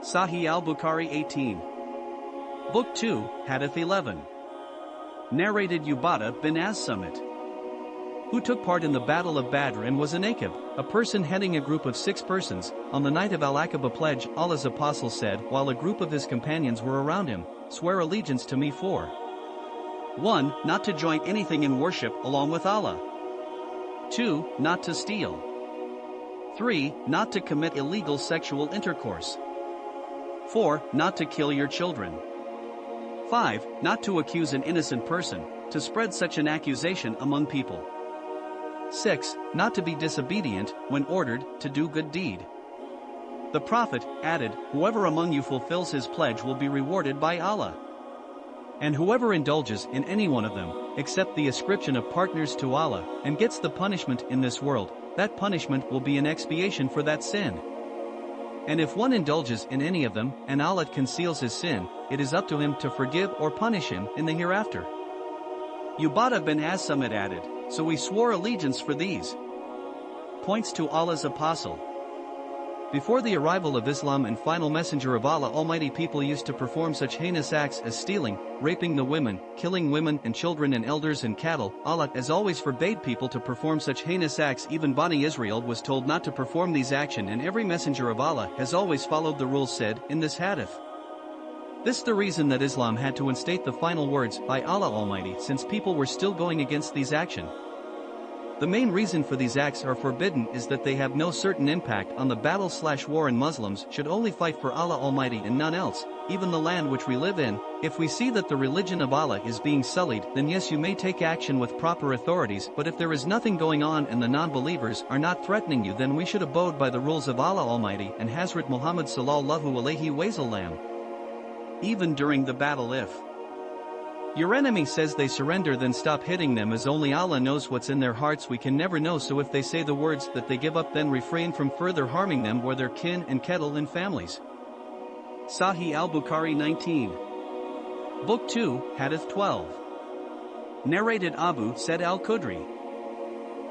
Sahih Bukhari 18. Book 2, Hadith 11. Narrated Ubadah bin As-Samit, who took part in the Battle of Badr and was an Aqib, a person heading a group of 6 persons. On the night of Al-Aqaba pledge, Allah's apostle said, while a group of his companions were around him, "Swear allegiance to me for 1. Not to join anything in worship along with Allah. 2. Not to steal. 3. Not to commit illegal sexual intercourse. 4. Not to kill your children. 5. Not to accuse an innocent person, to spread such an accusation among people. 6. Not to be disobedient when ordered to do good deed." The Prophet added, "Whoever among you fulfills his pledge will be rewarded by Allah. And whoever indulges in any one of them, except the ascription of partners to Allah, and gets the punishment in this world, that punishment will be an expiation for that sin. And if one indulges in any of them, and Allah conceals his sin, it is up to him to forgive or punish him in the hereafter." Ubadah bin As-Samit added, "So we swore allegiance for these points to Allah's apostle. Before the arrival of Islam and final messenger of Allah Almighty, people used to perform such heinous acts as stealing, raping the women, killing women and children and elders and cattle. Allah as always forbade people to perform such heinous acts. Even Bani Israel was told not to perform these actions, and every messenger of Allah has always followed the rules said in this hadith. This the reason that Islam had to instate the final words by Allah Almighty, since people were still going against these actions. The main reason for these acts are forbidden is that they have no certain impact on the battle/war, and Muslims should only fight for Allah Almighty and none else, even the land which we live in. If we see that the religion of Allah is being sullied, then yes, you may take action with proper authorities, but if there is nothing going on and the non-believers are not threatening you, then we should abide by the rules of Allah Almighty and Hazrat Muhammad sallallahu alaihi wasallam. Even during the battle, if your enemy says they surrender, then stop hitting them, as only Allah knows what's in their hearts. We can never know, so if they say the words that they give up, then refrain from further harming them or their kin and kettle and families." Sahih al-Bukhari 19. Book 2, Hadith 12. Narrated Abu Sa'id al-Khudri,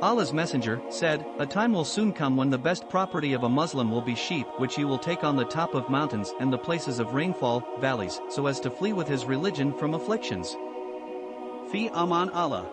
Allah's Messenger said, "A time will soon come when the best property of a Muslim will be sheep, which he will take on the top of mountains and the places of rainfall, valleys, so as to flee with his religion from afflictions. Fi aman Allah."